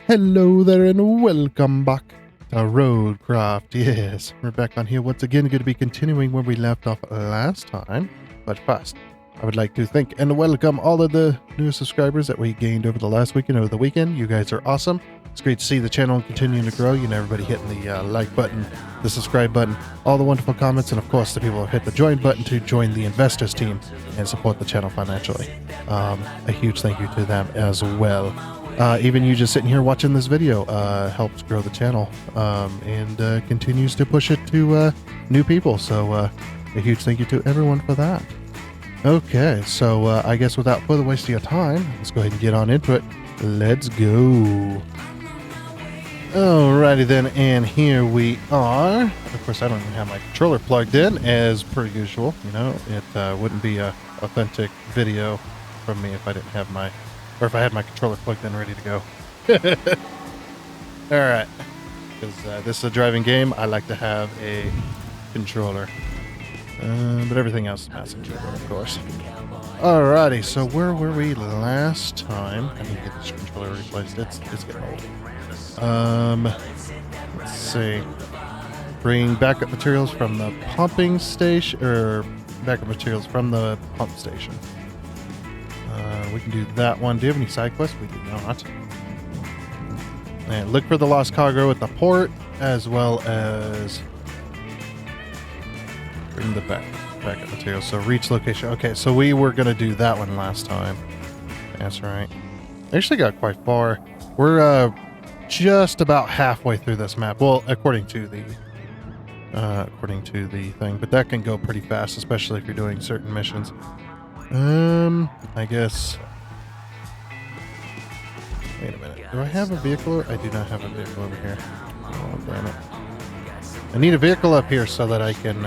Hello there and welcome back to RoadCraft. Yes, we're back on here once again, going to be continuing where we left off last time. But first, I would like to thank and welcome all of the new subscribers that we gained over the last week and over the weekend. You guys are awesome. It's great to see the channel continuing to grow. You know, everybody hitting the like button, the subscribe button, all the wonderful comments, and of course the people who hit the join button to join the investors team and support the channel financially. A huge thank you to them as well. Even you just sitting here watching this video helps grow the channel and continues to push it to new people. So a huge thank you to everyone for that. Okay, so I guess without further wasting your time, let's go ahead and get on into it. Let's go. Alrighty then, and here we are. Of course, I don't even have my controller plugged in as per usual. You know, it wouldn't be a authentic video from me if I didn't have my... or if I had my controller plugged in ready to go. Alright. Because this is a driving game, I like to have a controller. But everything else is mouse and keyboard, of course. Alrighty, so where were we last time? I need to get this controller replaced. It's getting old. Let's see. Bring backup materials from the pumping station, or backup materials from the pump station. We can do that one. Do you have any side quests? We do not. And look for the lost cargo at the port, as well as bring the backup materials. So reach location. Okay, so we were going to do that one last time. That's right. Actually got quite far. We're just about halfway through this map. Well, according to the thing. But that can go pretty fast, especially if you're doing certain missions. I guess... Wait a minute. Do I have a vehicle? I do not have a vehicle over here. Oh, damn it. I need a vehicle up here so that I can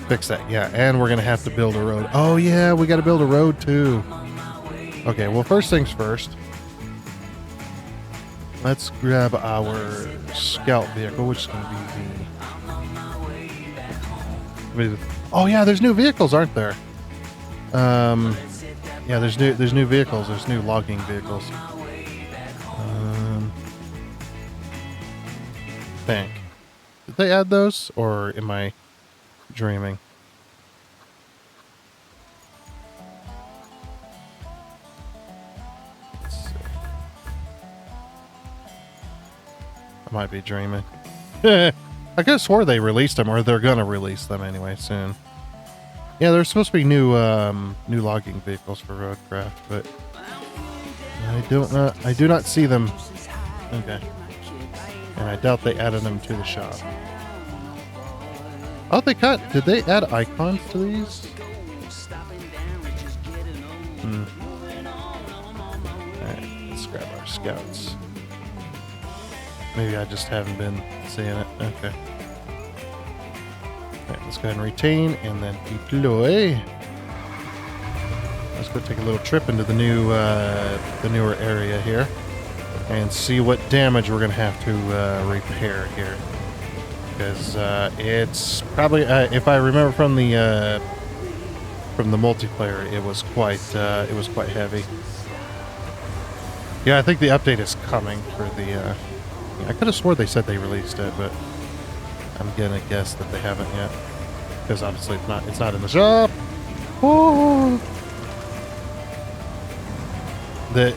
fix that. Yeah, and we're going to have to build a road. Oh, yeah, we got to build a road, too. Okay, well, first things first. Let's grab our scout vehicle, which is going to be the... Oh, yeah, there's new vehicles, aren't there? Yeah, there's new vehicles. There's new logging vehicles. Think. Did they add those, or am I dreaming? Let's see. I might be dreaming. I could have swore they released them, or they're gonna release them anyway soon. Yeah, there's supposed to be new logging vehicles for RoadCraft, but I do not see them. Okay. And I doubt they added them to the shop. Oh, did they add icons to these? Alright, let's grab our scouts. Maybe I just haven't been seeing it. Okay. Alright, let's go ahead and retain and then deploy. Let's go take a little trip into the newer area here and see what damage we're gonna have to repair here. Because it's probably, if I remember from the multiplayer, it was quite heavy. Yeah, I think the update is coming for the. I could have swore they said they released it, but I'm gonna guess that they haven't yet, because obviously it's not in the shop. Oh. The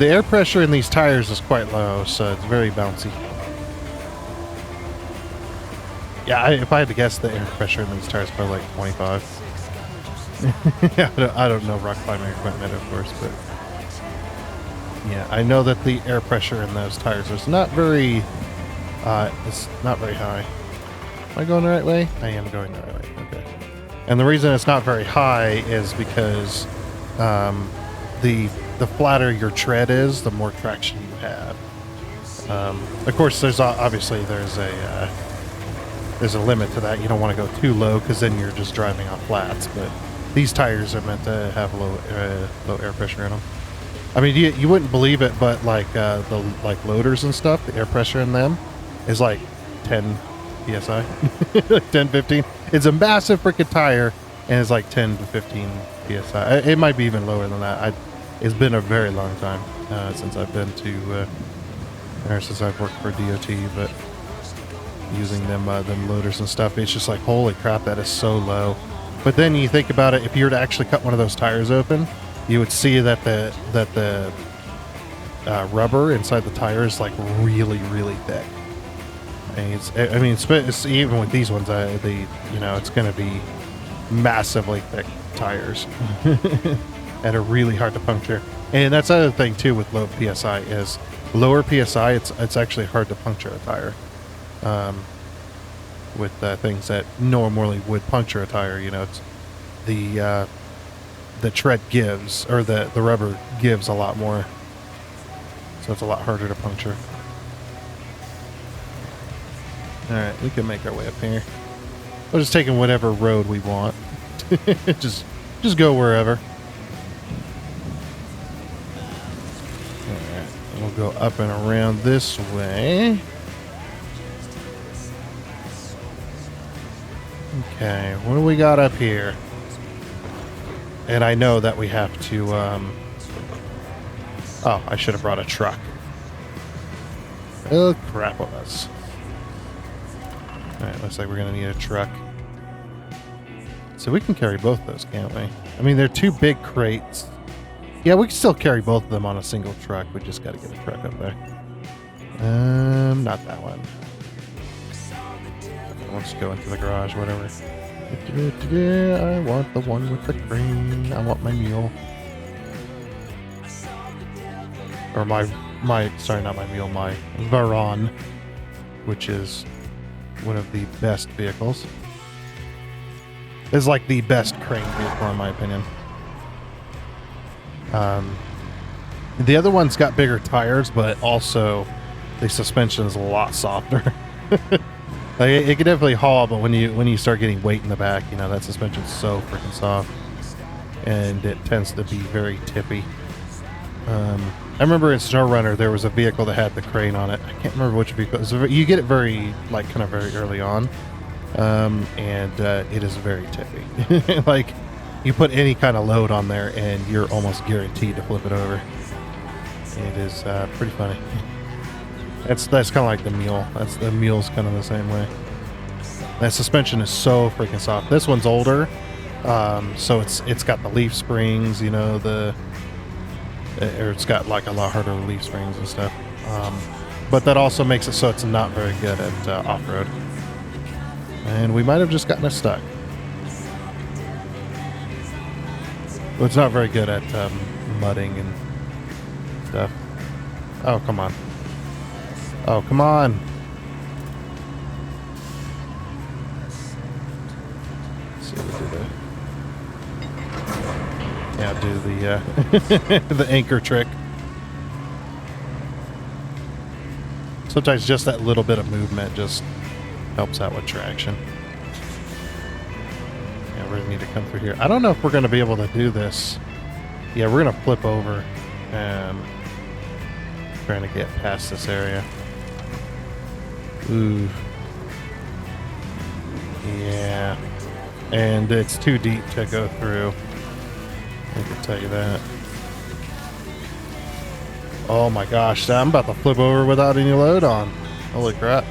air pressure in these tires is quite low, so it's very bouncy. Yeah, if I had to guess, the air pressure in these tires is probably like 25. Yeah, I don't know rock climbing equipment, of course, but yeah, I know that the air pressure in those tires is not very, it's not very high. Am I going the right way? I am going the right way. Okay. And the reason it's not very high is because the flatter your tread is, the more traction you have. Of course, there's obviously there's a limit to that. You don't want to go too low because then you're just driving on flats. But these tires are meant to have low air pressure in them. I mean, you wouldn't believe it, but like the loaders and stuff, the air pressure in them is like 10 psi, 10, 15. It's a massive freaking tire, and it's like 10 to 15 psi. It might be even lower than that. It's been a very long time. since I've been to, or since I've worked for DOT, but using them loaders and stuff, it's just like, holy crap, that is so low. But then you think about it, if you were to actually cut one of those tires open, you would see that the rubber inside the tire is like really, really thick. And it's even with these ones, it's going to be massively thick tires that are really hard to puncture. And that's the other thing too with low PSI is lower PSI. It's actually hard to puncture a tire. With things that normally would puncture a tire, it's the tread gives, or the rubber gives a lot more, so it's a lot harder to puncture. All right, we can make our way up here. We're just taking whatever road we want. just go wherever. All right, we'll go up and around this way. Okay, what do we got up here? And I know that we have to, oh, I should have brought a truck. Oh, crap on us. Alright, looks like we're going to need a truck. So we can carry both those, can't we? I mean, they're two big crates. Yeah, we can still carry both of them on a single truck. We just got to get a truck up there. Not that one. Let's go into the garage, whatever. I want the one with the crane. I want my mule. Or sorry, not my mule, my Varon, which is one of the best vehicles. It's like the best crane vehicle, in my opinion. The other one's got bigger tires, but also the suspension is a lot softer. Like, it can definitely haul, but when you start getting weight in the back, that suspension's so freaking soft, and it tends to be very tippy. I remember in SnowRunner there was a vehicle that had the crane on it. I can't remember which vehicle. You get it very early on, and it is very tippy. Like, you put any kind of load on there, and you're almost guaranteed to flip it over. It is pretty funny. That's kind of like the mule. The mule's kind of the same way. That suspension is so freaking soft. This one's older, so it's got the leaf springs, or it's got like a lot harder leaf springs and stuff. But that also makes it so it's not very good at off-road. And we might have just gotten us stuck. Well, it's not very good at mudding and stuff. Oh, come on. Oh, come on. Let's see what we do. Yeah, do the the anchor trick. Sometimes just that little bit of movement just helps out with traction. Yeah, we're gonna need to come through here. I don't know if we're gonna be able to do this. Yeah, we're gonna flip over and trying to get past this area. Ooh. Yeah. And it's too deep to go through. I can tell you that. Oh my gosh, I'm about to flip over without any load on. Holy crap.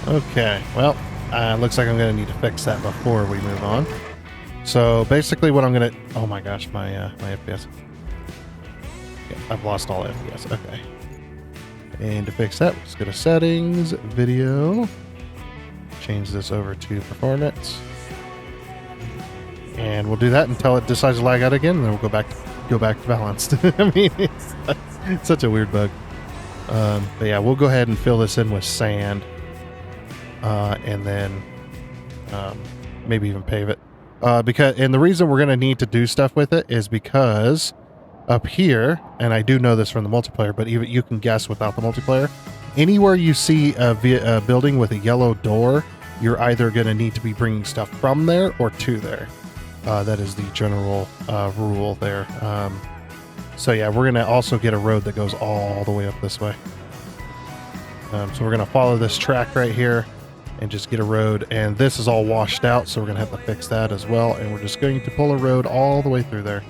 Okay, well, looks like I'm going to need to fix that before we move on. So basically what I'm going to... Oh my gosh, my FPS. Yeah, I've lost all FPS. Okay. And to fix that, let's go to settings, video, change this over to performance, and we'll do that until it decides to lag out again, and then we'll go back to balanced. I mean, it's such a weird bug. But yeah, we'll go ahead and fill this in with sand, and then maybe even pave it. And the reason we're going to need to do stuff with it is because up here, and I do know this from the multiplayer, but even you can guess without the multiplayer, anywhere you see a building with a yellow door, you're either going to need to be bringing stuff from there or to there. That is the general rule there. So yeah, we're going to also get a road that goes all the way up this way. So we're going to follow this track right here. and just get a road. And this is all washed out, so we're gonna have to fix that as well. And we're just going to pull a road all the way through there.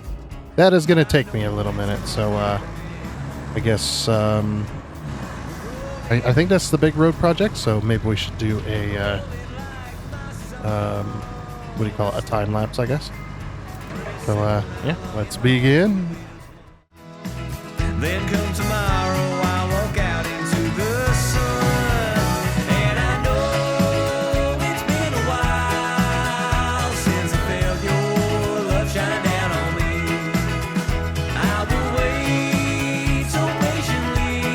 That is gonna take me a little minute, so I guess I think that's the big road project. So maybe we should do a what do you call it? A time lapse, I guess. So yeah, let's begin. Then come tomorrow, I'll walk out into the sun. And I know it's been a while since I felt your love shine down on me. I will wait so patiently.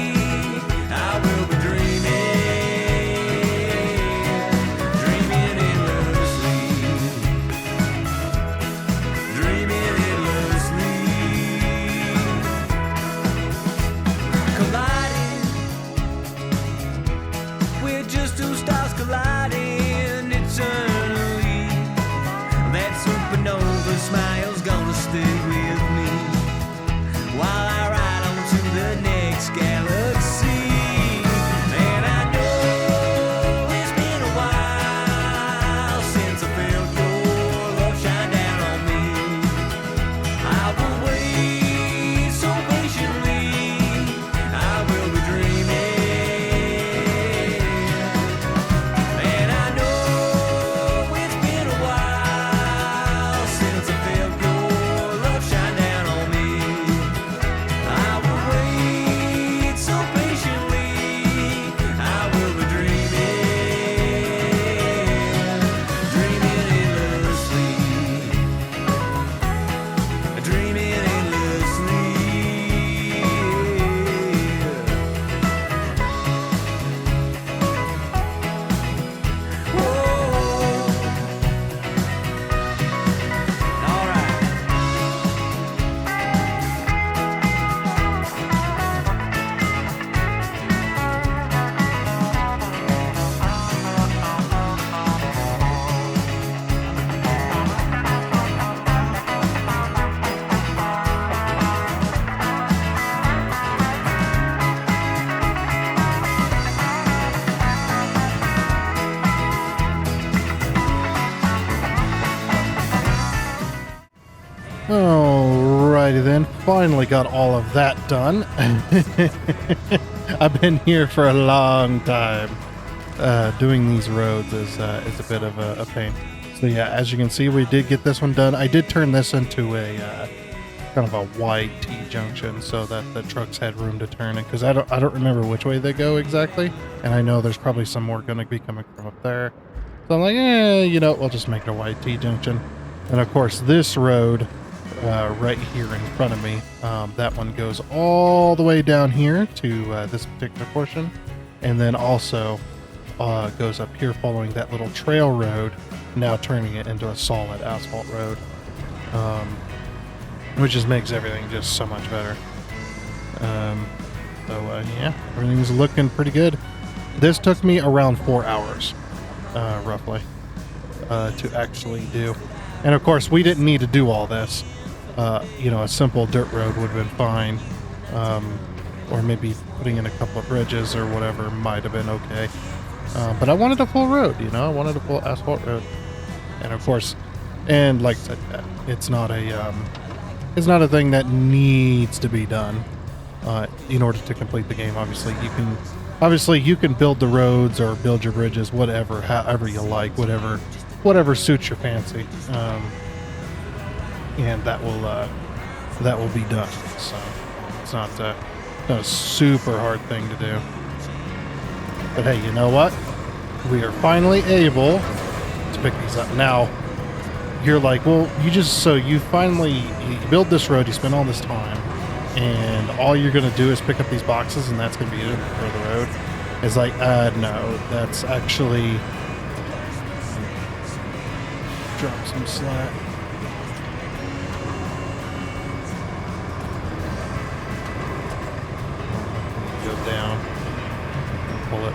I will be dreaming endlessly. Dreaming endlessly. Colliding, we're just two stars colliding eternally. That supernova smile's gonna stay with me while I ride on to the next galaxy. And I know it's been a while since I felt your love shine down on me. I will wait so patiently. I will be dreaming. And I know it's been a while since I felt your love shine down on me. I will wait so patiently. I will be dreaming endlessly. Dreaming endlessly. Whoa. All right. Alrighty then, finally got all of that done. I've been here for a long time. Doing these roads is a bit of a pain. So yeah, as you can see, we did get this one done. I did turn this into a kind of a wide T-junction so that the trucks had room to turn it, because I don't remember which way they go exactly, and I know there's probably some more going to be coming from up there. So I'm like, you know, we'll just make it a wide T-junction. And of course, this road right here in front of me, that one goes all the way down here to this particular portion, and then also goes up here following that little trail road, now turning it into a solid asphalt road, which just makes everything just so much better. Yeah, everything's looking pretty good. This took me around 4 hours, roughly, to actually do. And of course, we didn't need to do all this. You know, a simple dirt road would have been fine. Or maybe putting in a couple of bridges or whatever might have been okay. But I wanted a full road, you know, I wanted a full asphalt road. And of course, and like I said, it's not a thing that needs to be done in order to complete the game. Obviously, you can build the roads or build your bridges, whatever, however you like, whatever suits your fancy, and that will be done. So it's not a super hard thing to do. But hey, you know what? We are finally able to pick these up. Now, you're like, well, you finally build this road, you spend all this time, and all you're going to do is pick up these boxes, and that's going to be it for the road. It's like, no, that's actually... Drop some slack. Go down. Pull it.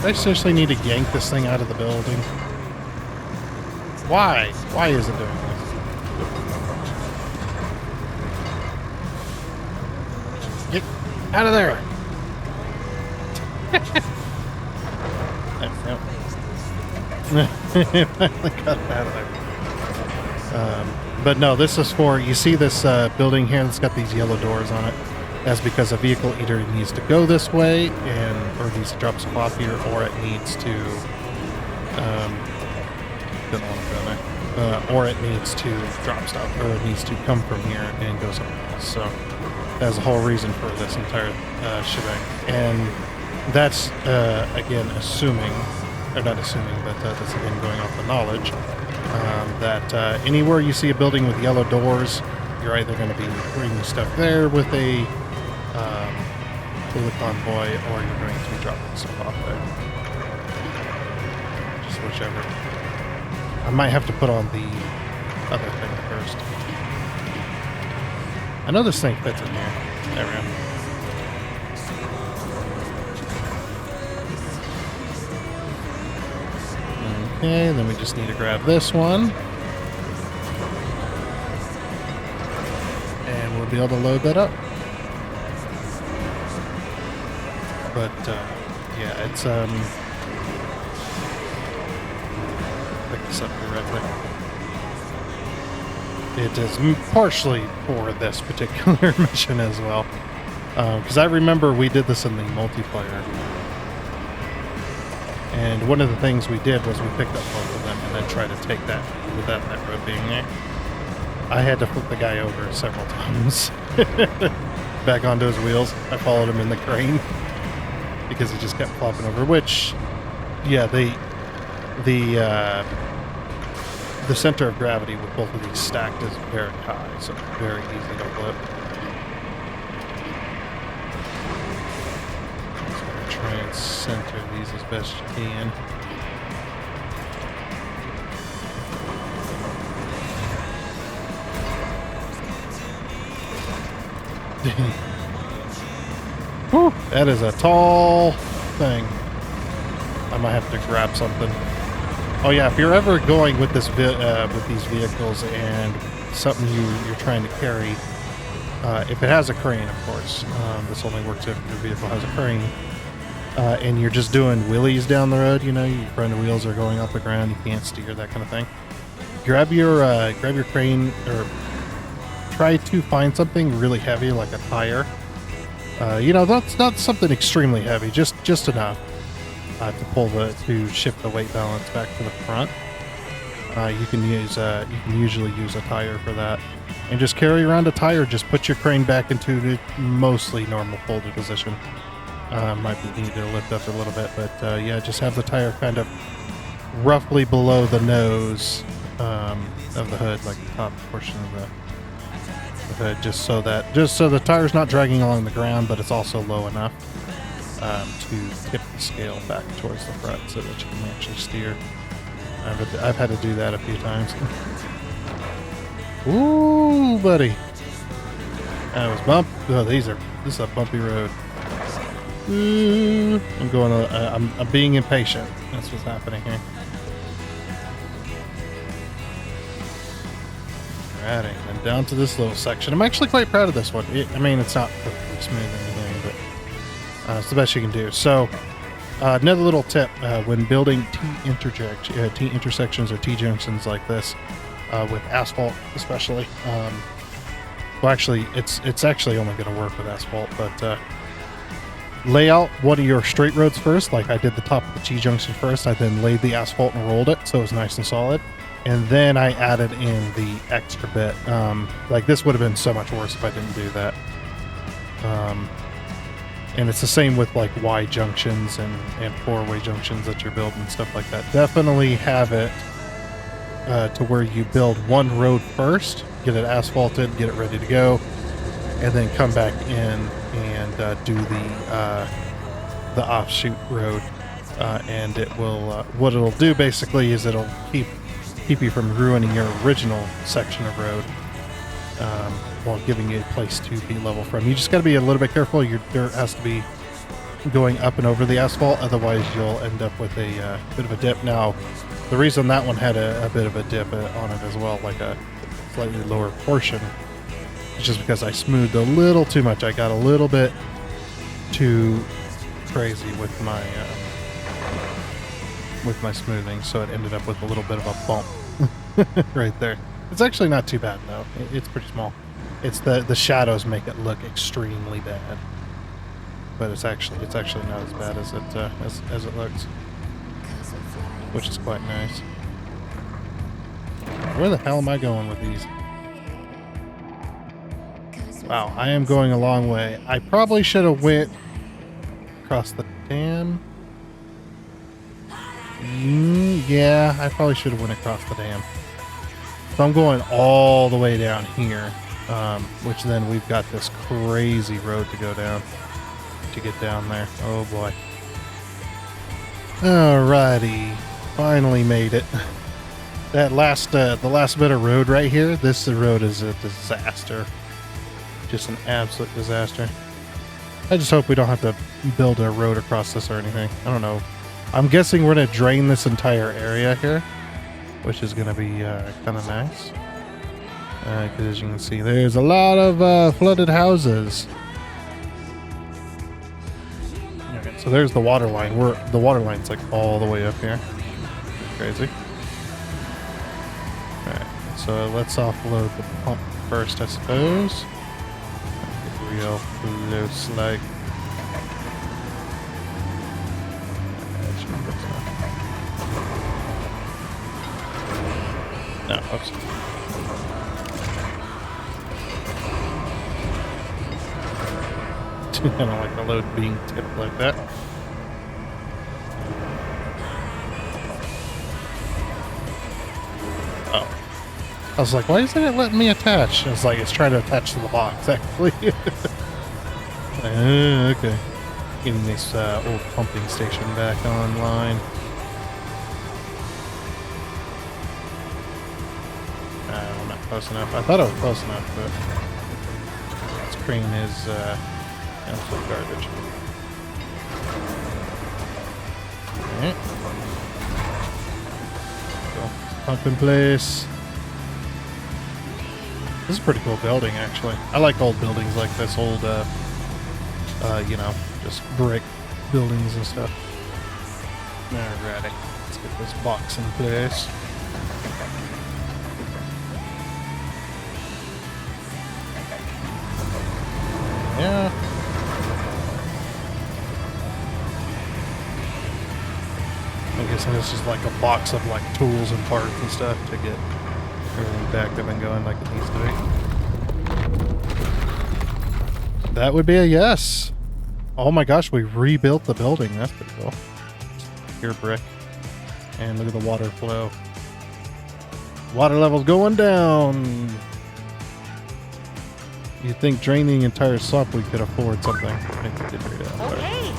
I seriously need to yank this thing out of the building. Why? Why is it doing this? Get out of there! Finally got that out. But no, this is for, you see this building here that's got these yellow doors on it. That's because a vehicle either needs to go this way or needs to drop stuff off here, or it needs to didn't want to go there. Or it needs to drop stuff, or it needs to come from here and go somewhere else. So that's the whole reason for this entire shebang. And that's again assuming, or not assuming, but that's again going off the knowledge that anywhere you see a building with yellow doors, you're either going to be bringing stuff there with a convoy, or you're going to be dropping stuff off there. Just whichever. I might have to put on the other thing first. I know this thing fits in here. There we go. Okay, then we just need to grab this one. And we'll be able to load that up. But, yeah, it's, pick this up directly. It is partially for this particular mission as well. Because I remember we did this in the multiplayer. And one of the things we did was we picked up both of them and then tried to take that without that road being there. I had to flip the guy over several times. Back onto his wheels. I followed him in the crane because he just kept flopping over, which, yeah, the center of gravity with both of these stacked is very high, so it's very easy to flip. Just gonna try and center these as best you can. Whew, that is a tall thing. I might have to grab something. Oh yeah, if you're ever going with this with these vehicles and something you're trying to carry, if it has a crane, of course, this only works if your vehicle has a crane, and you're just doing wheelies down the road, you know, your front wheels are going off the ground, you can't steer, that kind of thing. Grab your crane, or try to find something really heavy like a tire. You know, that's not something extremely heavy, just enough to shift the weight balance back to the front. You can usually use a tire for that, and just carry around a tire. Just put your crane back into the mostly normal folded position. Might be needed to lift up a little bit, but yeah, just have the tire kind of roughly below the nose of the hood, like the top portion of the hood, just so the tire's not dragging along the ground, but it's also low enough to tip the scale back towards the front so that you can actually steer. I've had to do that a few times. Ooh, buddy. That was bump. Oh, this is a bumpy road. Ooh, I'm being impatient. That's what's happening here. Alrighty, and down to this little section. I'm actually quite proud of this one. I mean, it's not perfectly smooth or anything, but it's the best you can do. So, another little tip when building T-intersections or T-junctions like this, with asphalt especially. Well, actually, it's actually only going to work with asphalt, but lay out one of your straight roads first, like I did the top of the T-junction first. I then laid the asphalt and rolled it so it's nice and solid. And then I added in the extra bit. Like this would have been so much worse if I didn't do that. And it's the same with like Y junctions and four-way junctions that you're building, stuff like that. Definitely have it to where you build one road first, get it asphalted, get it ready to go, and then come back in and do the offshoot road. And it will, what it'll do basically is it'll keep you from ruining your original section of road while giving you a place to be level from. You just got to be a little bit careful. Your dirt has to be going up and over the asphalt, otherwise you'll end up with a bit of a dip. Now, the reason that one had a bit of a dip on it as well, like a slightly lower portion, is just because I smoothed a little too much. I got a little bit too crazy with my smoothing, so it ended up with a little bit of a bump right there. It's actually not too bad though. It's pretty small. It's the shadows make it look extremely bad, but it's actually not as bad as it looks, which is quite nice. Where the hell am I going with these? Wow, I am going a long way. I probably should have went across the dam. Yeah, I probably should have went across the dam. So I'm going all the way down here, which then we've got this crazy road to go down to get down there. Oh boy. Alrighty, finally made it. That the last bit of road right here, this road is a disaster. Just an absolute disaster. I just hope we don't have to build a road across this or anything. I don't know. I'm guessing we're going to drain this entire area here, which is going to be kind of nice. Because as you can see, there's a lot of flooded houses. Okay, so there's the water line. The water line's like all the way up here. Crazy. Alright, so let's offload the pump first, I suppose. Real close, like. No, oops. I don't like the load being tipped like that. Oh. I was like, why isn't it letting me attach? It's like it's trying to attach to the box, actually. Okay. Getting this old pumping station back online. I'm not close enough. I thought I was close enough, but this crane is absolute garbage. Alright. Cool. Pump in place. This is a pretty cool building, actually. I like old buildings like this, old, you know, just brick buildings and stuff. Alrighty, let's get this box in place. Yeah. I'm guessing this is like a box of like tools and parts and stuff to get everything back up and going like it needs to be. That would be a yes. Oh my gosh, we rebuilt the building. That's pretty cool. Pure brick. And look at the water flow. Water level's going down. You'd think draining the entire swamp we could afford something. I think we did figure it out. Okay,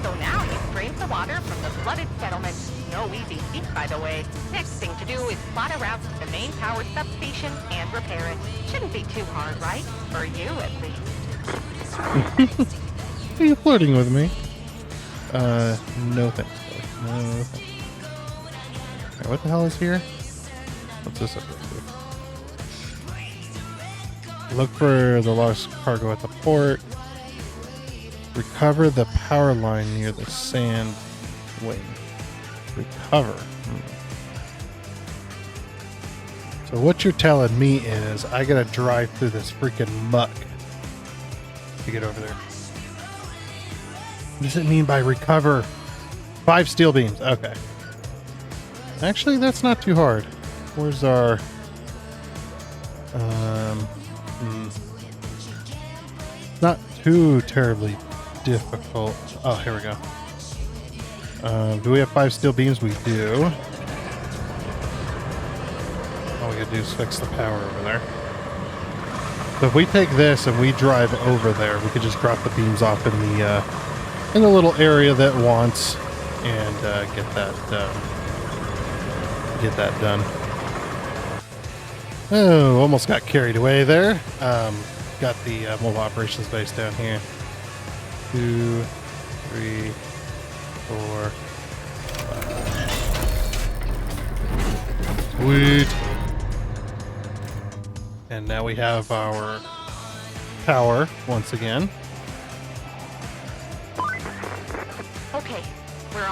so now you've drained the water from the flooded settlement. No easy feat, by the way. Next thing to do is plot a route to the main power substation and repair it. Shouldn't be too hard, right? For you, at least. Are you flirting with me? No thanks, buddy. No thanks. Right, what the hell is here? What's this up here? Look for the lost cargo at the port. Recover the power line near the sand wing. Recover. So what you're telling me is I gotta drive through this freaking muck to get over there. What does it mean by recover? 5 steel beams. Okay. Actually, that's not too hard. Where's our... Not too terribly difficult. Oh, here we go. Do we have 5 steel beams? We do. All we gotta do is fix the power over there. So if we take this and we drive over there, we could just drop the beams off in the little area that wants and get that done. Oh, almost got carried away there. Got the mobile operations base down here. 2, 3, 4, 5. Sweet. And now we have our tower once again.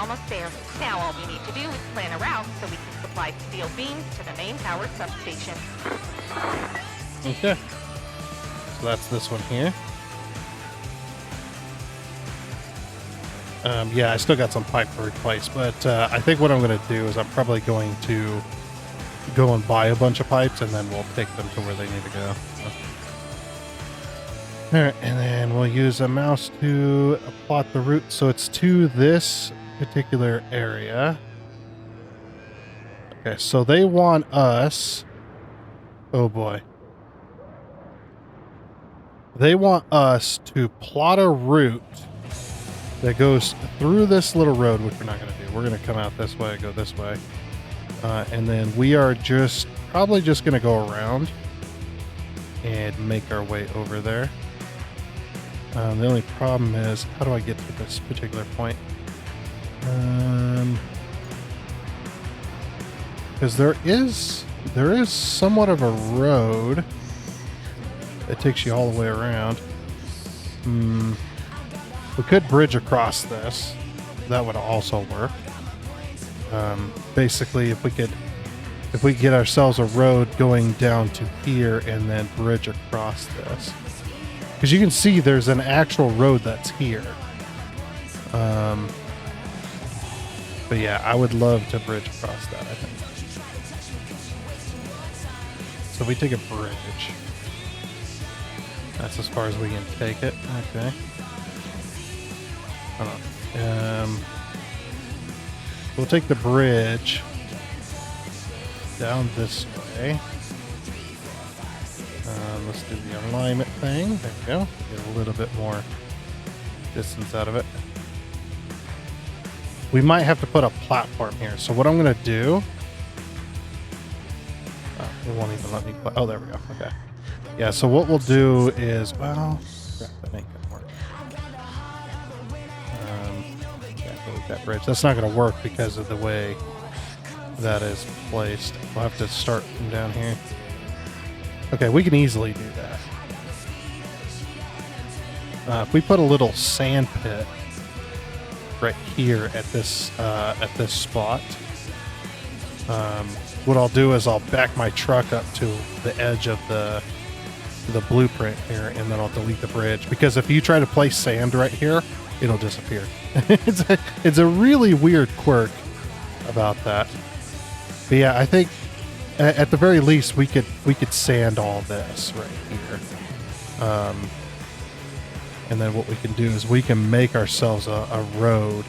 almost there. Now all we need to do is plan a route so we can supply steel beams to the main power substation. Okay. So that's this one here. Yeah, I still got some pipe to replace, but I think what I'm going to do is I'm probably going to go and buy a bunch of pipes, and then we'll take them to where they need to go. So. All right, and then we'll use a mouse to plot the route so it's to this particular area. Okay, so they want us... Oh boy. They want us to plot a route that goes through this little road, which we're not going to do. We're going to come out this way, go this way. And then we are probably just going to go around and make our way over there. The only problem is, how do I get to this particular point? Because there is somewhat of a road that takes you all the way around. We could bridge across this. That would also work. Basically, if we could get ourselves a road going down to here and then bridge across this. Because you can see there's an actual road that's here. But yeah, I would love to bridge across that, I think. So we take a bridge. That's as far as we can take it. Okay. Hold on. We'll take the bridge down this way. Let's do the alignment thing. There we go. Get a little bit more distance out of it. We might have to put a platform here. So what I'm going to do... Oh, it won't even let me... Oh, there we go. Okay. Yeah, so what we'll do is... Well... Crap, that ain't going to work. Yeah, delete that bridge. That's not going to work because of the way that is placed. We'll have to start from down here. Okay, we can easily do that. If we put a little sand pit right here at this spot, what I'll do is I'll back my truck up to the edge of the blueprint here, and then I'll delete the bridge. Because if you try to place sand right here, it'll disappear. It's a really weird quirk about that. But yeah, I think at the very least we could sand all this right here. And then what we can do is we can make ourselves a road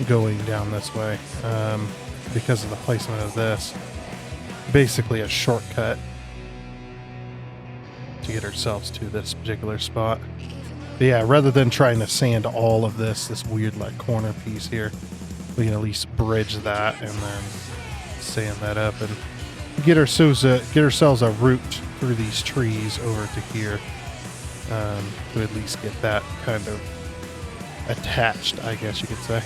going down this way, because of the placement of this. Basically a shortcut to get ourselves to this particular spot. But yeah, rather than trying to sand all of this weird like corner piece here, we can at least bridge that and then sand that up and get ourselves a route through these trees over to here, to at least get that kind of attached, I guess you could say.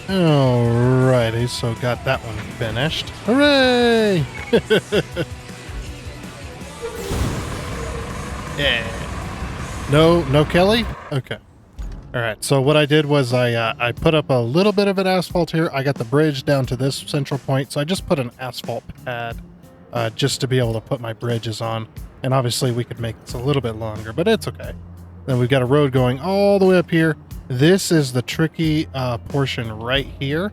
Alrighty, so got that one finished. Hooray! Yeah. No Kelly? Okay. Alright, so what I did was I put up a little bit of an asphalt here. I got the bridge down to this central point, so I just put an asphalt pad just to be able to put my bridges on. And obviously we could make this a little bit longer, but it's okay. Then we've got a road going all the way up here. This is the tricky portion right here,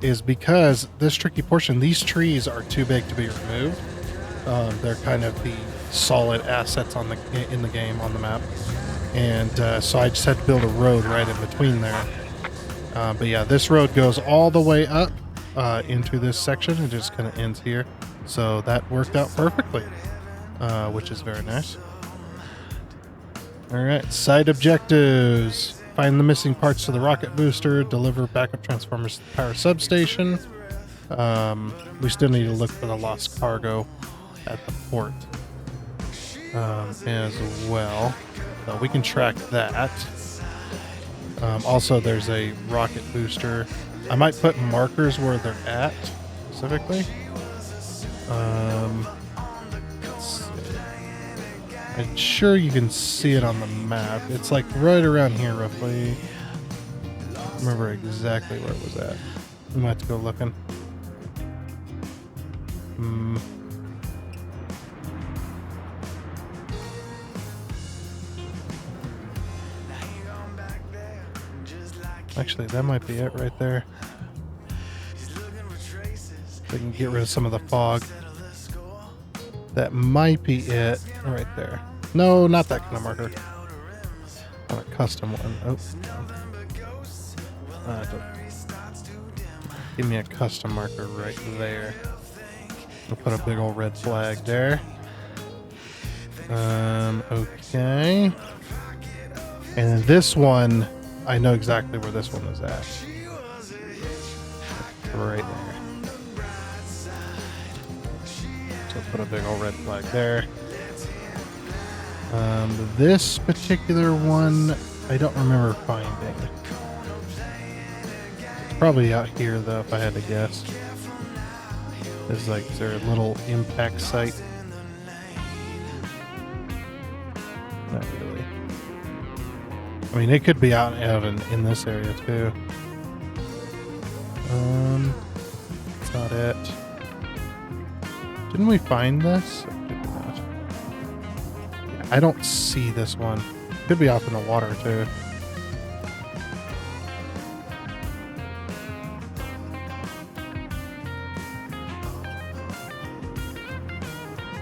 is because this tricky portion, these trees are too big to be removed. They're kind of the solid assets in the game, on the map. And so I just had to build a road right in between there. But yeah, this road goes all the way up into this section. It just kind of ends here. So that worked out perfectly, which is very nice. All right, side objectives. Find the missing parts to the rocket booster. Deliver backup transformers to the power substation. We still need to look for the lost cargo at the port as well. So we can track that. Also, there's a rocket booster. I might put markers where they're at specifically. Let's see. I'm sure you can see it on the map. It's like right around here, roughly. remember exactly where it was at. We might have to go looking. Actually, that might be it right there. We can get rid of some of the fog. That might be it right there. No, not that kind of marker. I want a custom one. Oh. Give me a custom marker right there. I'll put a big old red flag there. Okay. And then this one, I know exactly where this one is at. Right there. So put a big old red flag there. This particular one, I don't remember finding. It's probably out here though, if I had to guess. Is there a little impact site? Not really. I mean, it could be out in this area too. That's not it. Didn't we find this? Yeah, I don't see this one. Could be off in the water too.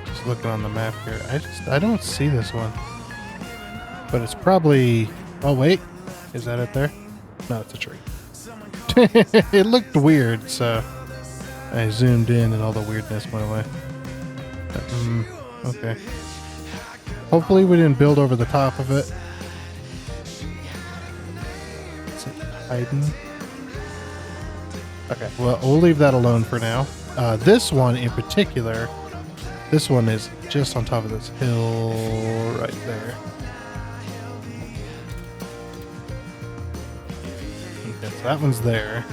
Just looking on the map here. I don't see this one. But it's probably... Oh, wait. Is that it there? No, it's a tree. It looked weird, so I zoomed in and all the weirdness went away. Okay. Hopefully we didn't build over the top of it. Is it hiding? Okay, well, we'll leave that alone for now. This one in particular, this one is just on top of this hill right there. Okay, so that one's there.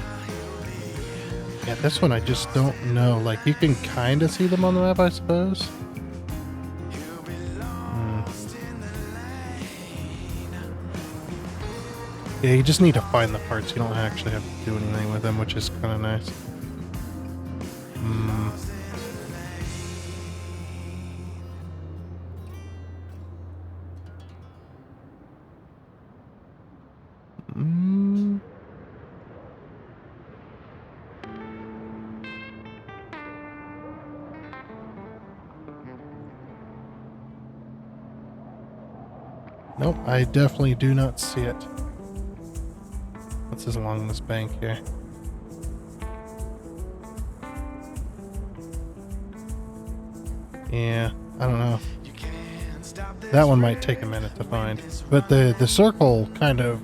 Yeah, this one I just don't know. Like, you can kind of see them on the map, I suppose. Yeah, you just need to find the parts. You don't actually have to do anything with them, which is kind of nice. Nope, I definitely do not see it. What's this along this bank here? Yeah, I don't know. That one might take a minute to find. But the circle kind of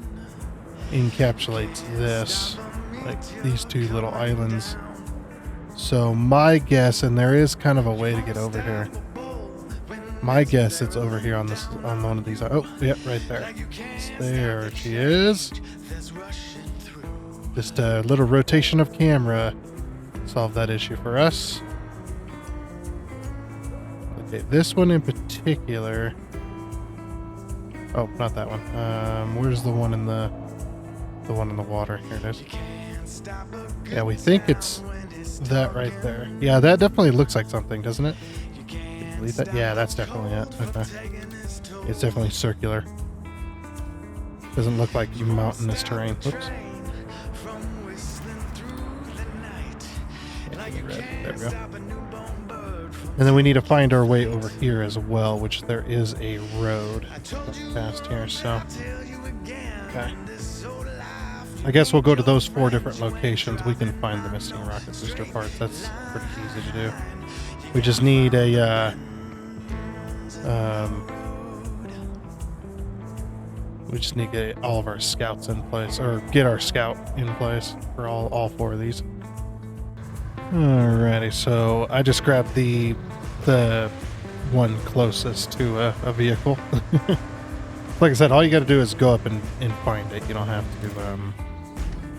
encapsulates this, like these two little islands. So my guess, and there is kind of a way to get over here. My guess it's over here on one of these. Oh, yep, right there. There she is. Just a little rotation of camera solved that issue for us. Okay, this one in particular. Oh, not that one. Where's the one in the water? Here it is. Yeah, we think it's that right there. Yeah, that definitely looks like something, doesn't it? That? Yeah, that's definitely it. Okay. It's definitely circular. Doesn't look like mountainous terrain. Whoops. Yeah, red. There we go. And then we need to find our way over here as well, which there is a road past here, so. Okay. I guess we'll go to those 4 different locations. We can find the missing rocket booster parts. That's pretty easy to do. We just need a, we just need to get all of our scouts in place, or get our scout in place for all 4 of these. Alrighty, so I just grabbed the one closest to a vehicle. Like I said, all you got to do is go up and find it. You don't have to,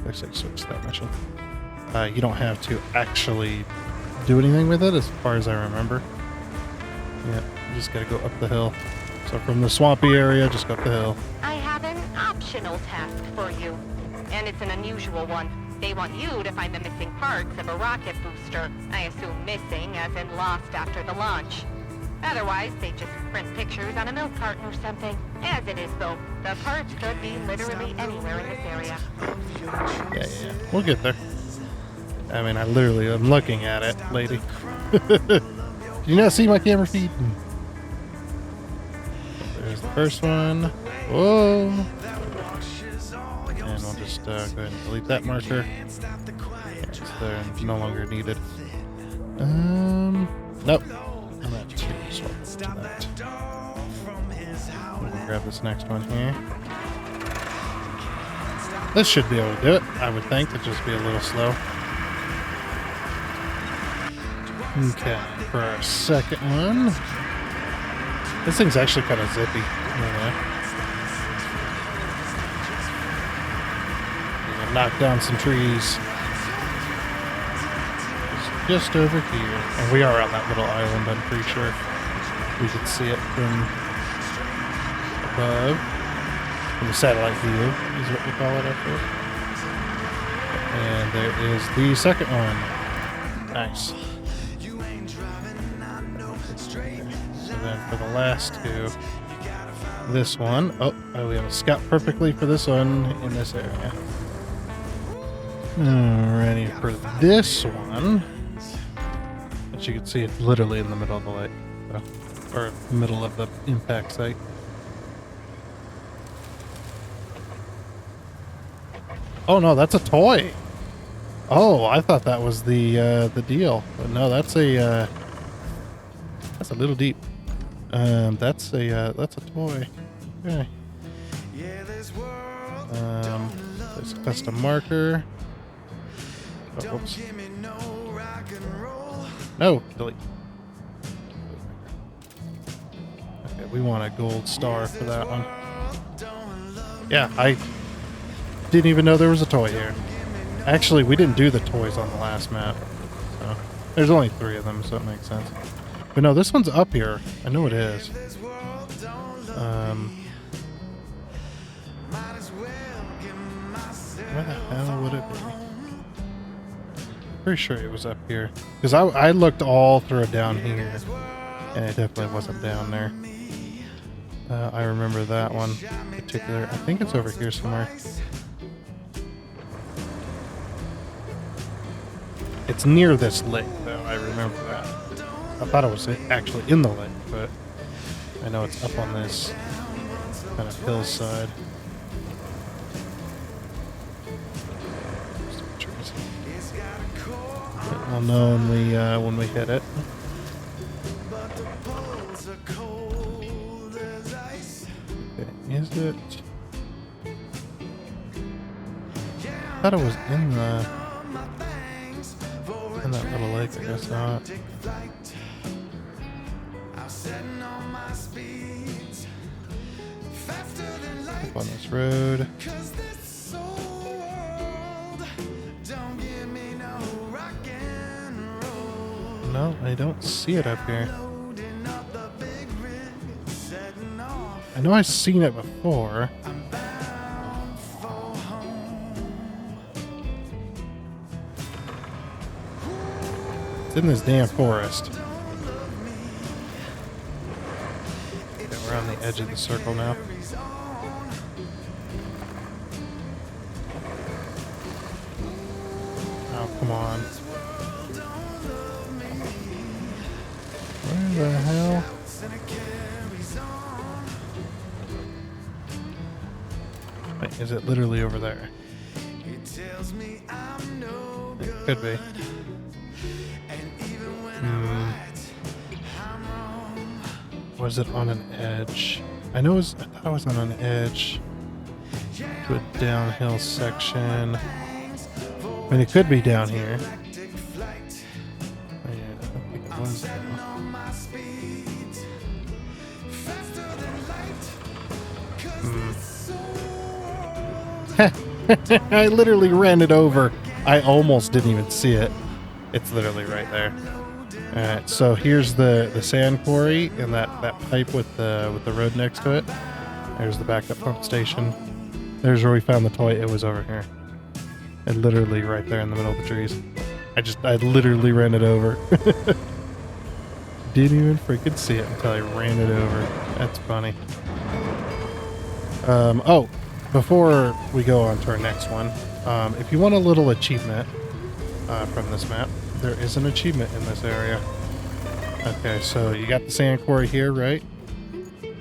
actually switch that mission. You don't have to actually do anything with it, as far as I remember. Yeah, you just gotta go up the hill. So from the swampy area, just go up the hill. I have an optional task for you. and it's an unusual one. They want you to find the missing parts of a rocket booster. I assume missing as in lost after the launch. Otherwise, they just print pictures on a milk carton or something. As it is, though, the parts could be literally anywhere in this area. Yeah. We'll get there. I mean, I'm looking at it, lady. Do you not see my camera feed? There's the first one. Whoa. And we'll just go ahead and delete that marker. Yeah, so they're no longer needed. Nope. I'm not too swap to that. We'll grab this next one here. This should be able to do it, I would think. It'd just be a little slow. Okay, for our second one. This thing's actually kind of zippy. Yeah. Knock down some trees. It's just over here. And we are on that little island, I'm pretty sure. We can see it from above. From the satellite view is what we call it up here. And there is the second one. Nice. So then for the last two, this one. Oh, we have a scout perfectly for this one in this area. Alrighty, for this one, as you can see, it's literally in the middle of the lake, so, or middle of the impact site. Oh no, that's a toy. Oh, I thought that was the deal, but no, that's a little deep. That's a toy. Okay. There's a custom marker. Oh, oops. No, delete. Okay, we want a gold star for that one. Yeah, I didn't even know there was a toy here. Actually, we didn't do the toys on the last map. So there's only 3 of them, so it makes sense. But no, this one's up here. I know it is. Where the hell would it be? Pretty sure it was up here. Because I looked all through down here. And it definitely wasn't down there. I remember that one in particular. I think it's over here somewhere. It's near this lake, though. I remember that. I thought it was actually in the lake, but I know it's up on this kind of hillside. We'll know when we hit it. Okay, is it? I thought it was in that little lake. I guess not. Up on this road. No, I don't see it up here. I know I've seen it before. It's in this damn forest. Okay, we're on the edge of the circle now. Oh, come on. Where the hell? Wait, is it literally over there? It could be. Was it on an edge? I thought it was on an edge to a downhill section. I mean, it could be down here. Oh, yeah, I don't think it was though. I literally ran it over. I almost didn't even see it. It's literally right there. Alright, so here's the sand quarry and that pipe with the road next to it. There's the backup pump station. There's where we found the toy. It was over here. And literally right there in the middle of the trees. I literally ran it over. Didn't even freaking see it until I ran it over. That's funny. Oh, before we go on to our next one, if you want a little achievement from this map, there is an achievement in this area. Okay, so you got the sand quarry here, right?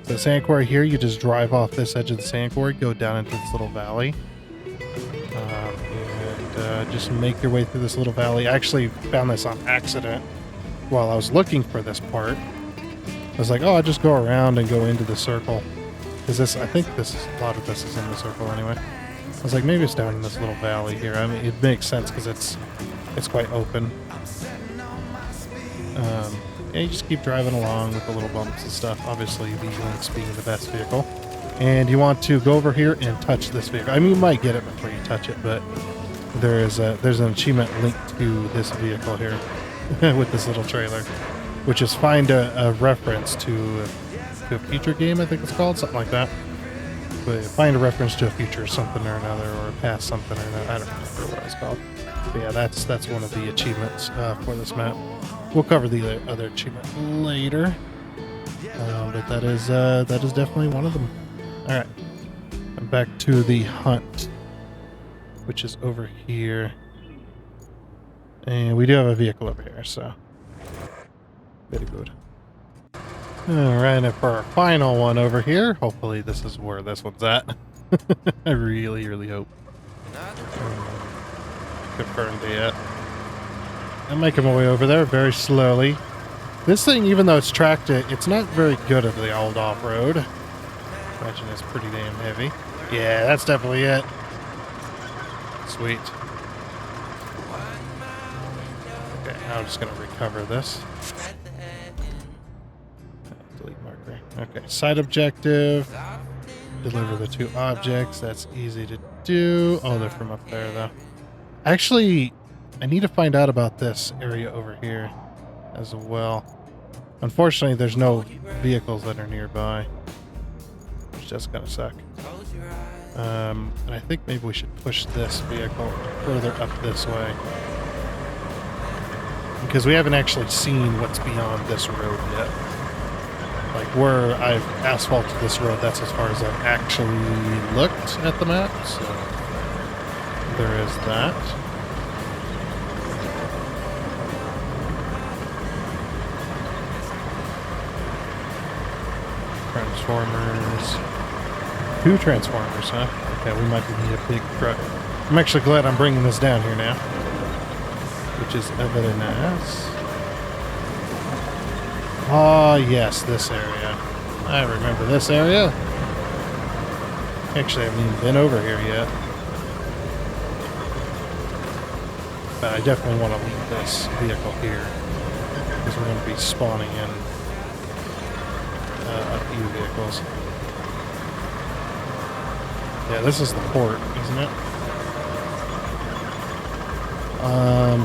So the sand quarry here, you just drive off this edge of the sand quarry, go down into this little valley. And just make your way through this little valley. I actually found this on accident while I was looking for this part. I was like, oh, I'll just go around and go into the circle. Because this, I think this, a lot of this is in the circle anyway. I was like, maybe it's down in this little valley here. I mean, it makes sense because it's quite open. Yeah, you just keep driving along with the little bumps and stuff. Obviously, the Lynx being the best vehicle. And you want to go over here and touch this vehicle. I mean, you might get it before you touch it, but there's an achievement linked to this vehicle here with this little trailer, which is find a reference to a future game, I think it's called, something like that. But find a reference to a future something or another, or a past something or another. I don't remember what it's called. But yeah, that's one of the achievements for this map. We'll cover the other achievement later, but that is definitely one of them. All right, I'm back to the hunt, which is over here, and we do have a vehicle over here, so very good. All right, and for our final one over here, hopefully this is where this one's at. I really, really hope. Confirmed yet. I'm making my way over there very slowly. This thing, even though it's tracked, it's not very good at the old off-road. Imagine it's pretty damn heavy. Yeah, that's definitely it. Sweet. Okay, now I'm just going to recover this. Delete marker. Okay, side objective. Deliver the 2 objects. That's easy to do. Oh, they're from up there, though. Actually, I need to find out about this area over here as well. Unfortunately, there's no vehicles that are nearby, which does kind of suck. And I think maybe we should push this vehicle further up this way, because we haven't actually seen what's beyond this road yet. Like where I've asphalted this road, that's as far as I've actually looked at the map, so there is that. Transformers. 2 transformers, huh? Okay, we might need a big truck. I'm actually glad I'm bringing this down here now, which is very nice. Oh, yes, this area. I remember this area. Actually, I haven't even been over here yet. But I definitely want to leave this vehicle here, because we're going to be spawning in a few vehicles. Yeah, this is the port, isn't it?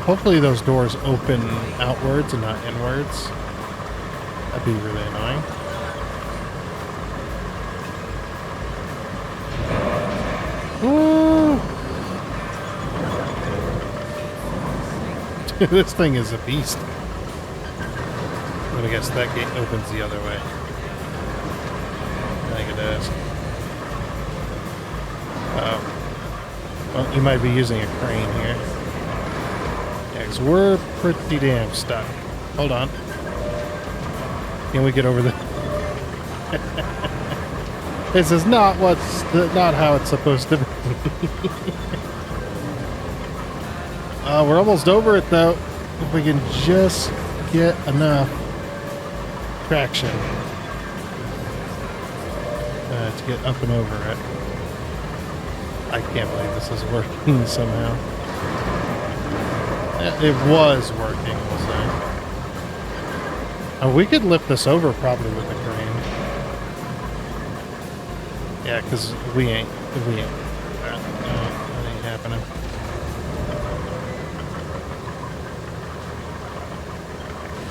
Hopefully those doors open outwards and not inwards. That'd be really annoying. Woo! This thing is a beast. But I guess that gate opens the other way. I think it does. Well, you might be using a crane here. Yeah, because we're pretty damn stuck. Hold on. Can we get over the... This is not not how it's supposed to be. We're almost over it, though. If we can just get enough traction to get up and over it. I can't believe this is working somehow. It was working, we'll say. We could lift this over probably with the crane. Yeah, because we ain't. No, that ain't happening.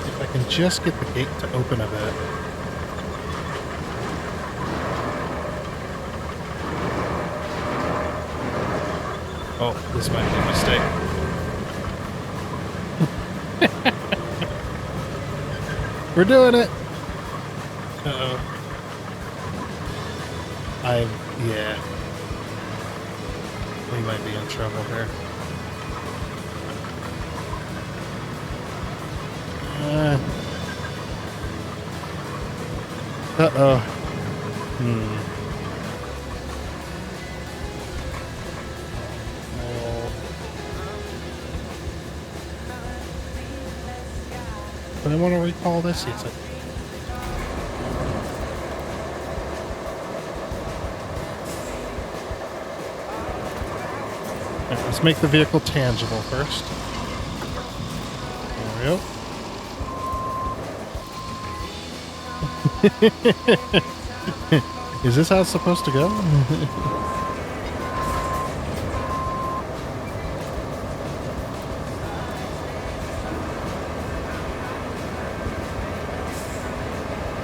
If I can just get the gate to open a bit. Oh, this might be a mistake. We're doing it! Uh-oh. Yeah. We might be in trouble here. Uh-oh. But I want to recall this. Yes, Alright, let's make the vehicle tangible first. There we go. Is this how it's supposed to go?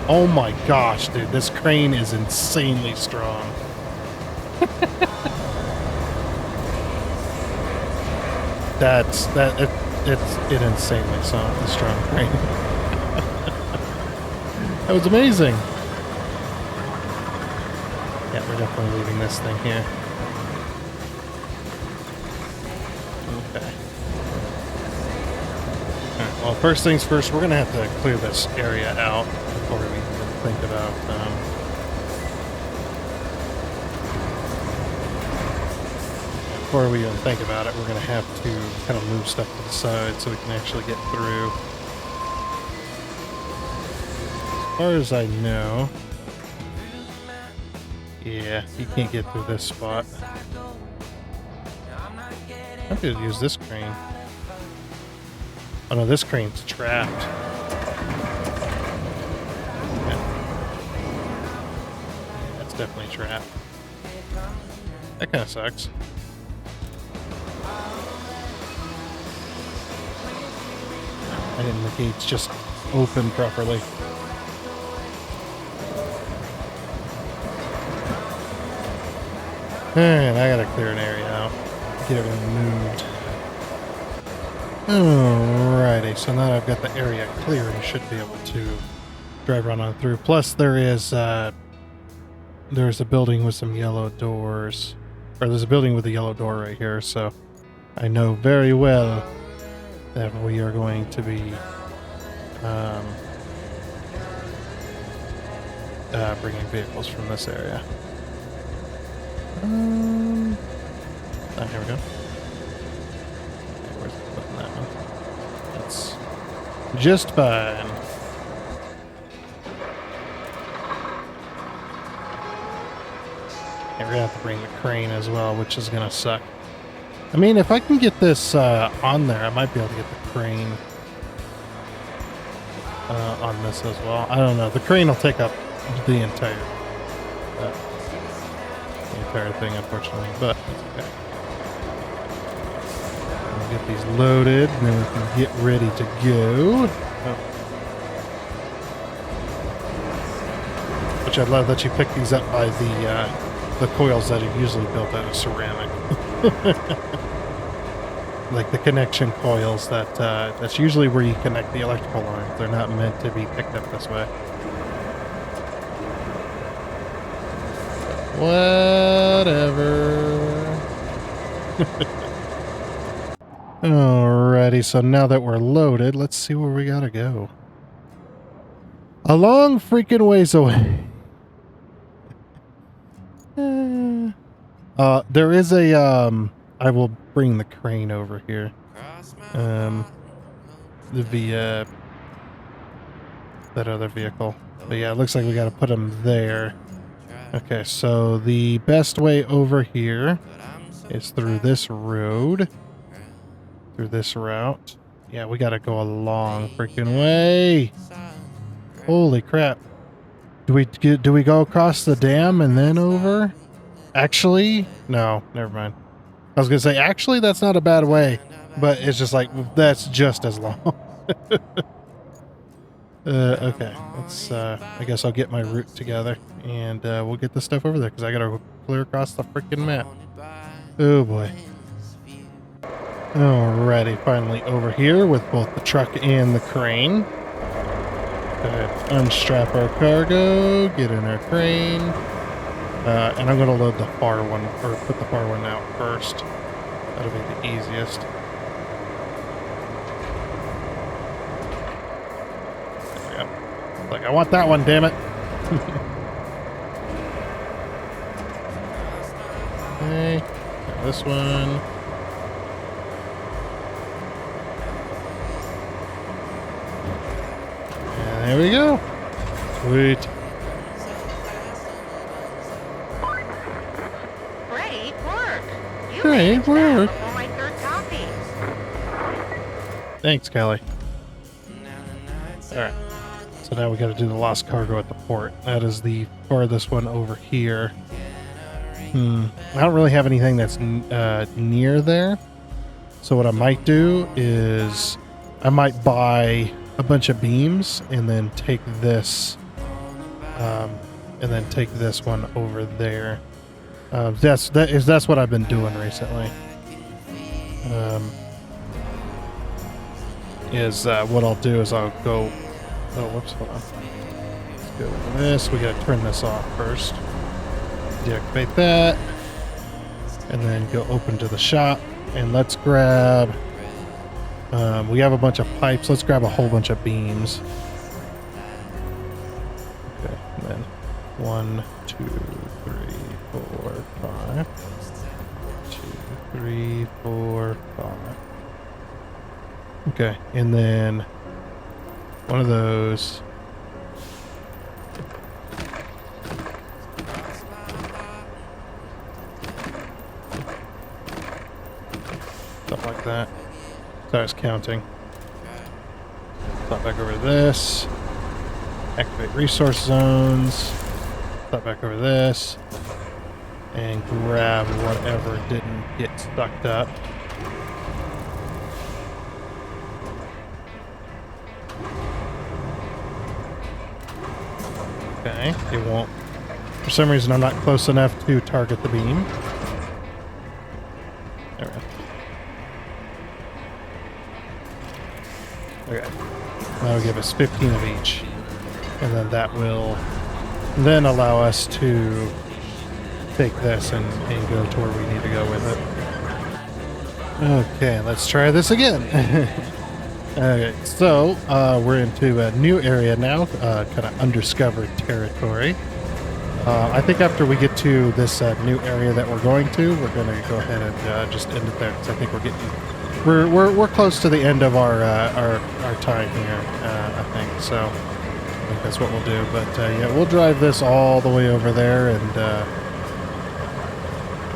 Oh my gosh, dude, this crane is insanely strong. It's an insanely strong crane. That was amazing. Yeah, we're definitely leaving this thing here. Okay. Alright, well, first things first, we're gonna have to clear this area out before we even think about it. We're gonna have to kind of move stuff to the side so we can actually get through. As far as I know, yeah, you can't get through this spot. I'm gonna use this crane. Oh no, this crane's trapped. Yeah. That's definitely trapped. That kind of sucks. And the gates just open properly. And I gotta clear an area out. Get everything moved. Alrighty, so now that I've got the area clear, I should be able to drive right on through. Plus there's a building with some yellow doors. Or there's a building with a yellow door right here, so I know very well that we are going to be bringing vehicles from this area. Here we go. Where's the button? That one. That's just fine. Yeah, we're gonna have to bring the crane as well, which is gonna suck. I mean, if I can get this on there, I might be able to get the crane on this as well. I don't know. The crane will take up the entire thing, unfortunately, but that's okay. We'll get these loaded, and then we can get ready to go. Oh. Which I love that you pick these up by the coils that are usually built out of ceramic. Like the connection coils that's usually where you connect the electrical lines. They're not meant to be picked up this way. Whatever. Alrighty, so now that we're loaded, let's see where we gotta go. A long freaking ways away. There is a, I will bring the crane over here. That other vehicle. But yeah, it looks like we gotta put them there. Okay, so the best way over here is through this road. Through this route. Yeah, we gotta go a long freaking way. Holy crap. Do we go across the dam and then over? Actually, no, never mind. I was gonna say, actually, that's not a bad way, but it's just like, that's just as long. Okay, let's, I guess I'll get my route together, and we'll get this stuff over there, because I gotta clear across the freaking map. Oh boy. Alrighty, finally over here with both the truck and the crane. Go ahead, unstrap our cargo, get in our crane. And I'm going to load the far one, or put the far one out first. That'll be the easiest. There we go. Like, I want that one, damn it. Okay, got this one. And there we go. Sweet. Great work. You Great managed that work. before my third copy. Thanks, Kelly. Alright. So now we got to do the lost cargo at the port. That is the farthest one over here. I don't really have anything that's near there. So what I might do is I might buy a bunch of beams and then take this one over there. That's what I've been doing recently. What I'll do is I'll go. Oh, whoops! Hold on. Let's go with this. We gotta turn this off first. Deactivate that, and then go open to the shop. And let's grab. We have a bunch of pipes. Let's grab a whole bunch of beams. Okay, and then 1, 2, 3, 4, 5. 2, 3, 4, 5. Okay, and then one of those. Stuff like that. So I was counting. Stop back over this. Activate resource zones. Stop back over this. And grab whatever didn't get sucked up. Okay, it won't. For some reason, I'm not close enough to target the beam. There we go. Okay. That'll give us 15 of each. And then that will then allow us to take this and go to where we need to go with it. Okay, let's try this again. Okay, so we're into a new area now, kind of undiscovered territory. I think after we get to this new area that we're going to, we're going to go ahead and just end it there because I think we're close to the end of our time here. I think so. I think that's what we'll do. But yeah, we'll drive this all the way over there and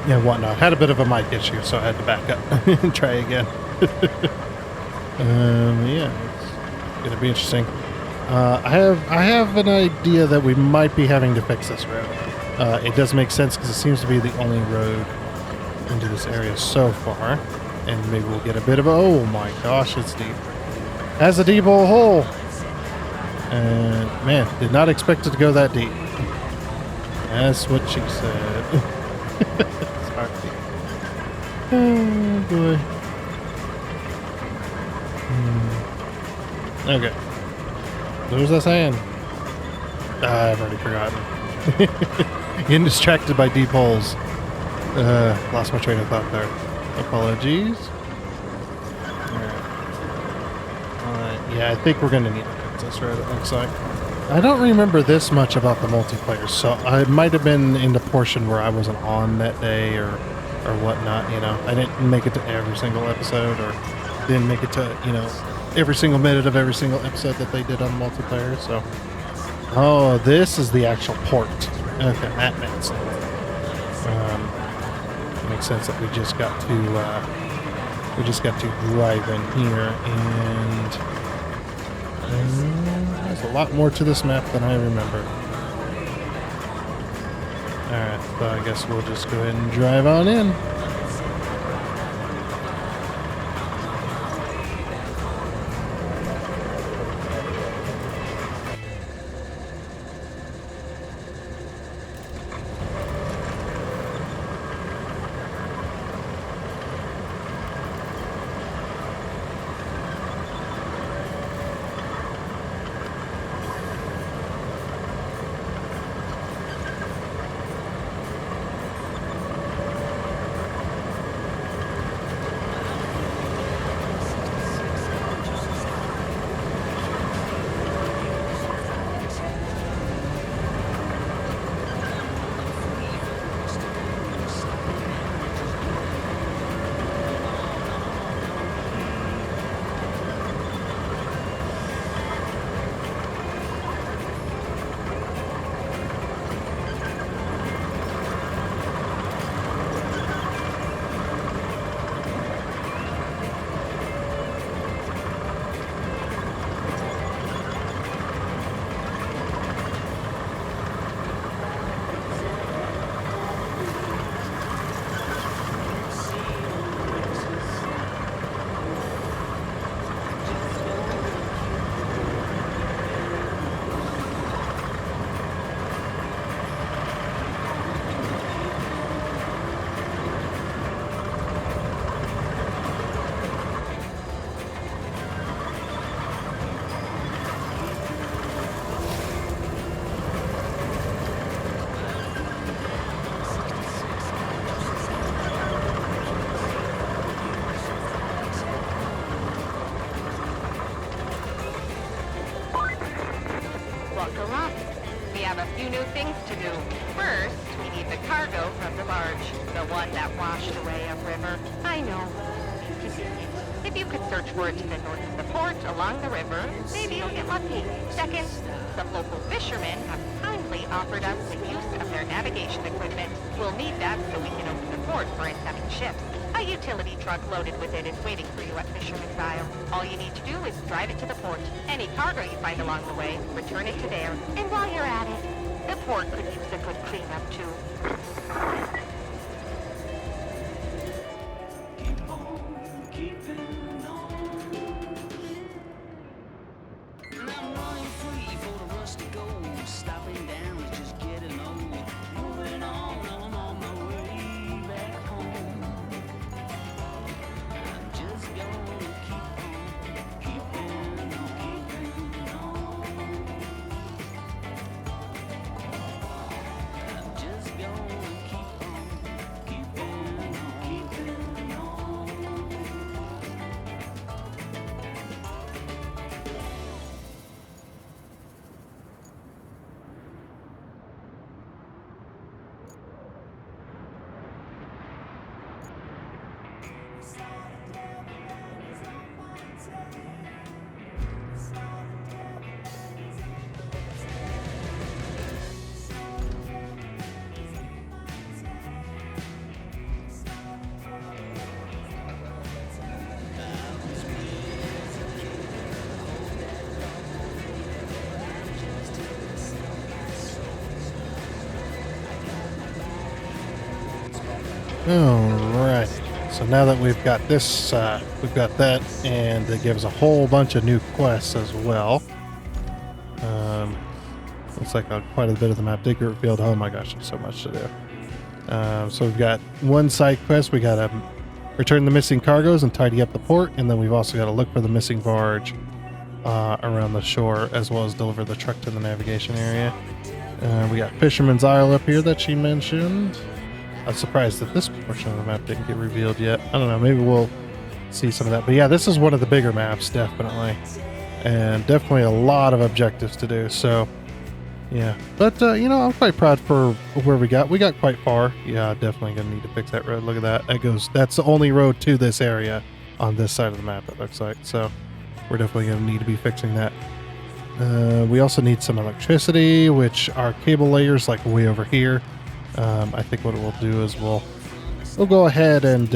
yeah, whatnot. Had a bit of a mic issue, so I had to back up and try again. Yeah, it's gonna be interesting. I have an idea that we might be having to fix this road. It does make sense because it seems to be the only road into this area so far, and maybe we'll get a bit of a, oh my gosh, it's deep. Has a deep old hole, and man, did not expect it to go that deep. That's what she said. Sorry. Oh boy. Okay. What was I saying? I've already forgotten. Getting distracted by deep holes. Lost my train of thought there. Apologies. Alright. Yeah, I think we're going to need to fix this road, it looks like. I don't remember this much about the multiplayer, so I might have been in the portion where I wasn't on that day or whatnot, you know. I didn't make it to every single episode or didn't make it to, you know, every single minute of every single episode that they did on multiplayer, so. Oh, this is the actual port. Okay, that makes sense. It makes sense that we just got to drive in here, and there's a lot more to this map than I remember. Alright, so I guess we'll just go ahead and drive on in. have a few new things to do. First, we need the cargo from the barge, the one that washed away upriver. I know. If you could search for it to the north of the port, along the river, maybe you'll get lucky. Second, some local fishermen have kindly offered us the use of their navigation equipment. We'll need that so we can open the port for incoming ships. A utility truck loaded with it is waiting for you at Fisherman's Isle. All you need to do is drive it to the port. Any cargo you find along the way, return it to there. And while you're at it, the port could use a good cleanup too. Alright, so now that we've got this, we've got that, and it gives a whole bunch of new quests as well. Looks like quite a bit of the map did get revealed. Oh my gosh, there's so much to do. So we've got one side quest. We got to return the missing cargoes and tidy up the port, and then we've also got to look for the missing barge around the shore, as well as deliver the truck to the navigation area. We got Fisherman's Isle up here that she mentioned. I'm surprised that this portion of the map didn't get revealed yet. I don't know, maybe we'll see some of that. But yeah, this is one of the bigger maps, definitely. And definitely a lot of objectives to do, so yeah. But, you know, I'm quite proud for where we got. We got quite far. Yeah, definitely gonna need to fix that road. Look at that. That's the only road to this area on this side of the map, it looks like. So we're definitely gonna need to be fixing that. We also need some electricity, which our cable layers like way over here. I think what we'll do is we'll go ahead and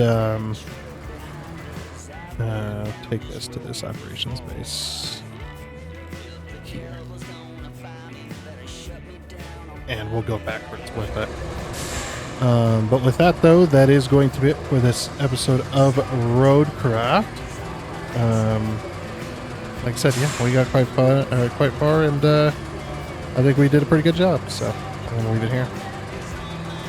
take this to this operations base here, and we'll go backwards with it. But with that though, that is going to be it for this episode of RoadCraft. Like I said, yeah, we got quite far, and I think we did a pretty good job. So I'm gonna leave it here.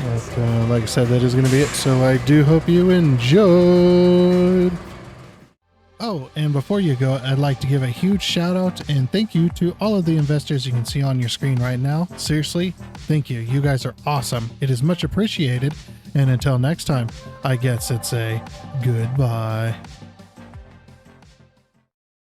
But, like I said, that is going to be it. So I do hope you enjoyed. Oh, and before you go, I'd like to give a huge shout out and thank you to all of the investors you can see on your screen right now. Seriously, thank you. You guys are awesome. It is much appreciated. And until next time, I guess it's a goodbye.